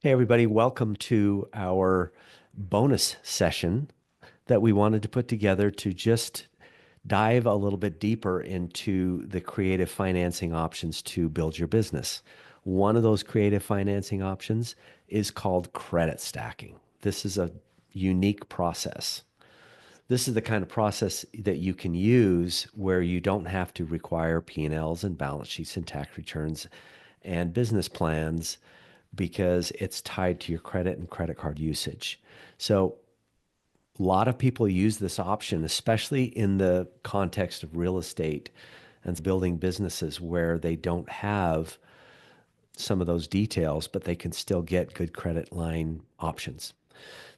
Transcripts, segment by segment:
Hey, everybody, welcome to our bonus session that we wanted to put together to just dive a little bit deeper into the creative financing options to build your business. One of those creative financing options is called credit stacking. This is a unique process. This is the kind of process that you can use where you don't have to require P&Ls and balance sheets and tax returns and business plans because it's tied to your credit and credit card usage. So a lot of people use this option, especially in the context of real estate and building businesses where they don't have some of those details, but they can still get good credit line options.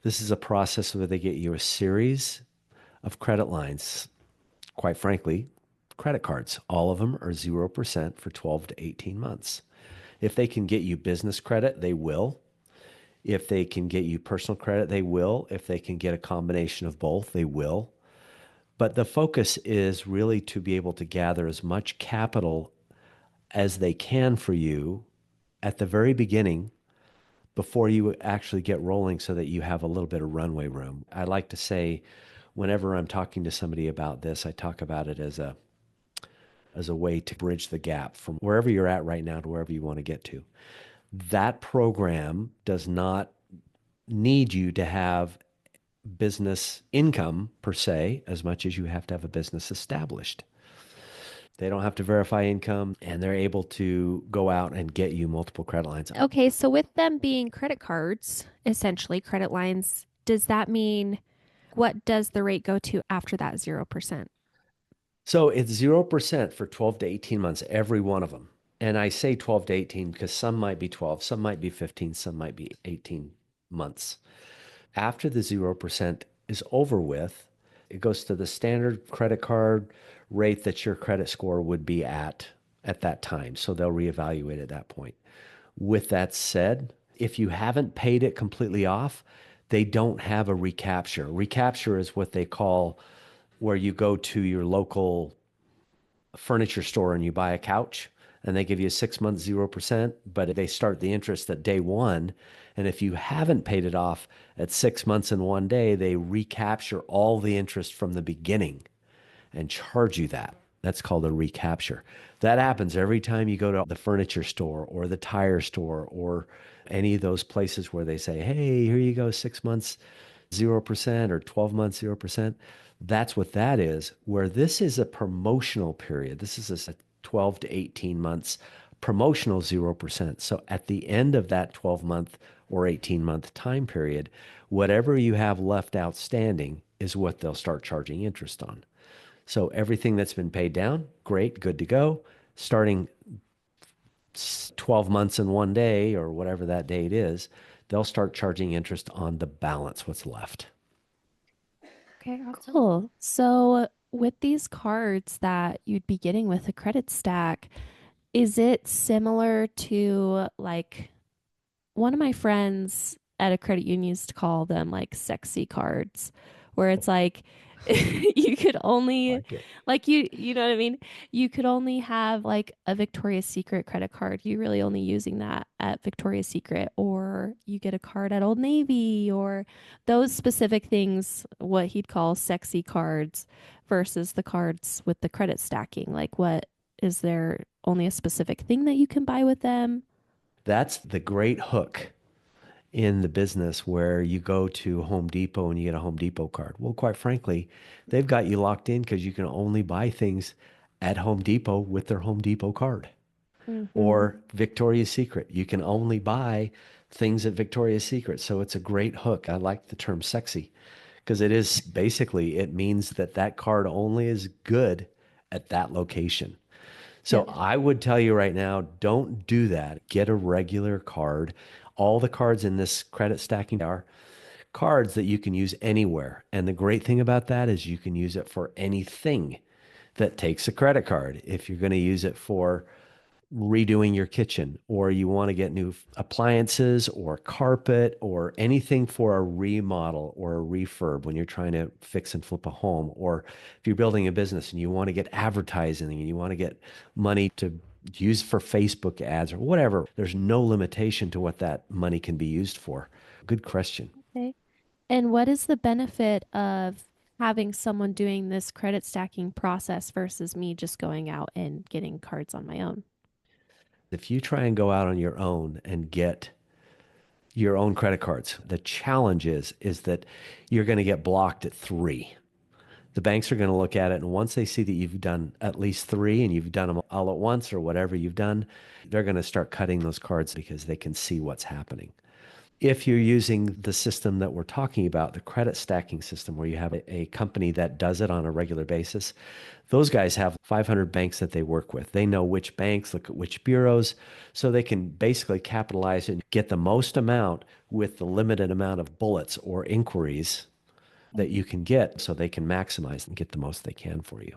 This is a process where they get you a series of credit lines. Quite frankly, credit cards, all of them are 0% for 12 to 18 months. If they can get you business credit, they will. If they can get you personal credit, they will. If they can get a combination of both, they will. But the focus is really to be able to gather as much capital as they can for you at the very beginning before you actually get rolling so that you have a little bit of runway room. I like to say, whenever I'm talking to somebody about this, I talk about it as a way to bridge the gap from wherever you're at right now to wherever you want to get to. That program does not need you to have business income per se, as much as you have to have a business established. They don't have to verify income and they're able to go out and get you multiple credit lines. Okay, so with them being credit cards, essentially credit lines, does that mean what does the rate go to after that 0%? So it's 0% for 12 to 18 months, every one of them. And I say 12 to 18 because some might be 12, some might be 15, some might be 18 months. After the 0% is over with, it goes to the standard credit card rate that your credit score would be at that time. So they'll reevaluate at that point. With that said, if you haven't paid it completely off, they don't have a recapture. Recapture is what they call where you go to your local furniture store and you buy a couch and they give you 6 months 0%, but they start the interest at day one. And if you haven't paid it off at 6 months and one day, they recapture all the interest from the beginning and charge you that. That's called a recapture. That happens every time you go to the furniture store or the tire store or any of those places where they say, hey, here you go, 6 months, 0% or 12 months, 0%. That's what that is. Where this is a promotional period, this is a 12 to 18 months promotional 0%. So at the end of that 12-month or 18-month time period, whatever you have left outstanding is what they'll start charging interest on. So everything that's been paid down, great, good to go. Starting 12 months and one day or whatever that date is, they'll start charging interest on the balance, what's left. Okay, awesome. Cool. So with these cards that you'd be getting with a credit stack, is it similar to like one of my friends at a credit union used to call them like sexy cards, where it's like you could only Like it. like you know what I mean? You could only have like a Victoria's Secret credit card. You really only using that at Victoria's Secret, or you get a card at Old Navy, or those specific things, what he'd call sexy cards versus the cards with the credit stacking. Like what is there only a specific thing that you can buy with them? That's the great hook in the business where you go to Home Depot and you get a Home Depot card. Well, quite frankly, they've got you locked in because you can only buy things at Home Depot with their Home Depot card. Mm-hmm. Or Victoria's Secret. You can only buy things at Victoria's Secret. So it's a great hook. I like the term sexy because it is basically, it means that that card only is good at that location. So Yep. I would tell you right now, don't do that. Get a regular card. All the cards in this credit stacking are cards that you can use anywhere. And the great thing about that is you can use it for anything that takes a credit card. If you're going to use it for redoing your kitchen or you want to get new appliances or carpet or anything for a remodel or a refurb when you're trying to fix and flip a home, or if you're building a business and you want to get advertising and you want to get money to used for Facebook ads or whatever. There's no limitation to what that money can be used for. Good question. Okay. And what is the benefit of having someone doing this credit stacking process versus me just going out and getting cards on my own? If you try and go out on your own and get your own credit cards, the challenge is that you're going to get blocked at three. The banks are going to look at it, and once they see that you've done at least three and you've done them all at once or whatever you've done, they're going to start cutting those cards because they can see what's happening. If you're using the system that we're talking about, the credit stacking system, where you have a company that does it on a regular basis, those guys have 500 banks that they work with. They know which banks, look at which bureaus, so they can basically capitalize and get the most amount with the limited amount of bullets or inquiries that you can get so they can maximize and get the most they can for you.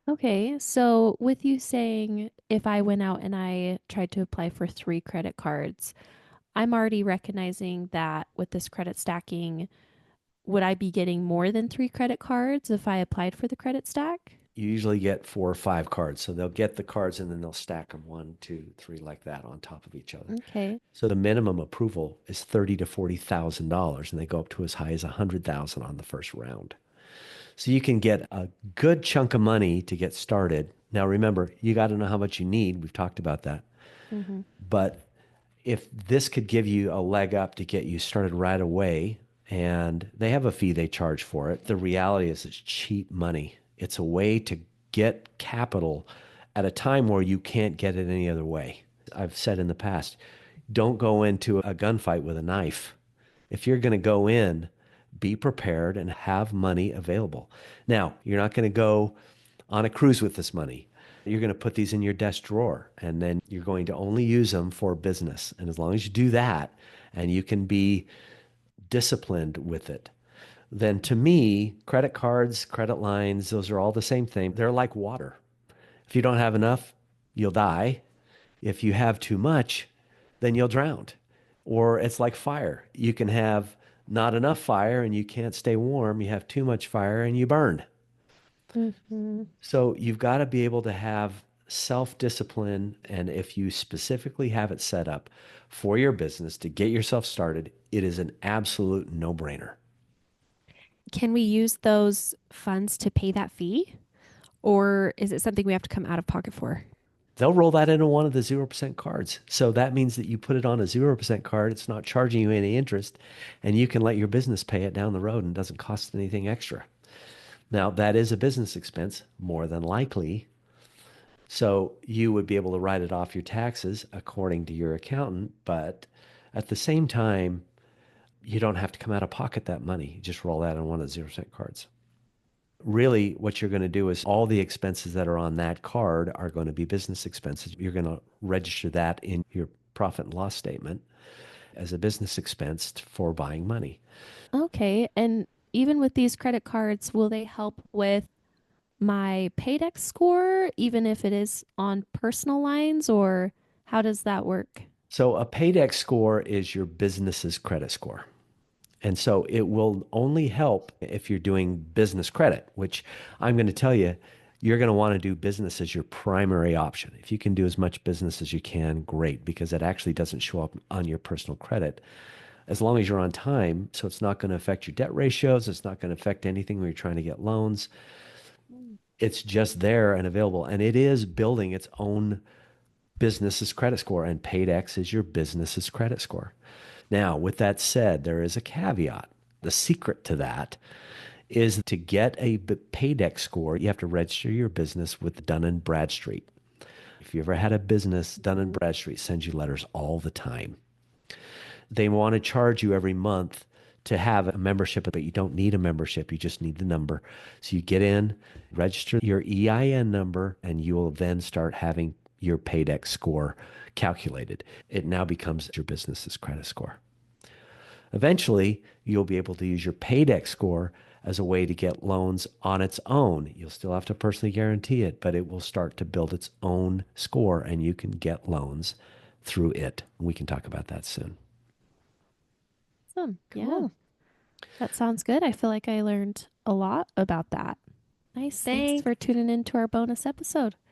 Okay, so with you saying if I went out and I tried to apply for 3 credit cards, I'm already recognizing that with this credit stacking, would I be getting more than 3 credit cards if I applied for the credit stack? You usually get 4 or 5 cards. So they'll get the cards and then they'll stack them one, two, three like that on top of each other. Okay. So the minimum approval is $30,000 to $40,000, and they go up to as high as 100,000 on the first round. So you can get a good chunk of money to get started. Now remember, you got to know how much you need. We've talked about that. Mm-hmm. But if this could give you a leg up to get you started right away, and they have a fee they charge for it, the reality is it's cheap money. It's a way to get capital at a time where you can't get it any other way. I've said in the past, don't go into a gunfight with a knife. If you're going to go in, be prepared and have money available. Now, you're not going to go on a cruise with this money. You're going to put these in your desk drawer, and then you're going to only use them for business. And as long as you do that and you can be disciplined with it, then to me, credit cards, credit lines, those are all the same thing. They're like water. If you don't have enough, you'll die. If you have too much, then you'll drown. Or it's like fire. You can have not enough fire and you can't stay warm. You have too much fire and you burn. Mm-hmm. So you've got to be able to have self discipline. And if you specifically have it set up for your business to get yourself started, it is an absolute no brainer. Can we use those funds to pay that fee? Or is it something we have to come out of pocket for? They'll roll that into one of the 0% cards. So that means that you put it on a 0% card. It's not charging you any interest, and you can let your business pay it down the road and it doesn't cost anything extra. Now, that is a business expense, more than likely. So you would be able to write it off your taxes according to your accountant. But at the same time, you don't have to come out of pocket that money. You just roll that on one of the 0% cards. Really, what you're going to do is all the expenses that are on that card are going to be business expenses. You're going to register that in your profit and loss statement as a business expense for buying money. Okay. And even with these credit cards, will they help with my Paydex score, even if it is on personal lines, or how does that work? So a Paydex score is your business's credit score. And so it will only help if you're doing business credit, which I'm going to tell you, you're going to want to do business as your primary option. If you can do as much business as you can, great, because it actually doesn't show up on your personal credit as long as you're on time. So it's not going to affect your debt ratios. It's not going to affect anything when you're trying to get loans. It's just there and available. And it is building its own business's credit score, and Paydex is your business's credit score. Now, with that said, there is a caveat. The secret to that is to get a Paydex score, you have to register your business with Dun and Bradstreet. If you ever had a business, Dun and Bradstreet sends you letters all the time. They want to charge you every month to have a membership, but you don't need a membership. You just need the number. So you get in, register your EIN number, and you will then start having your Paydex score calculated. It now becomes your business's credit score. Eventually, you'll be able to use your Paydex score as a way to get loans on its own. You'll still have to personally guarantee it, but it will start to build its own score and you can get loans through it. We can talk about that soon. Awesome. Yeah, Cool. that sounds good. I feel like I learned a lot about that. Nice. Thanks Thank for tuning in to our bonus episode.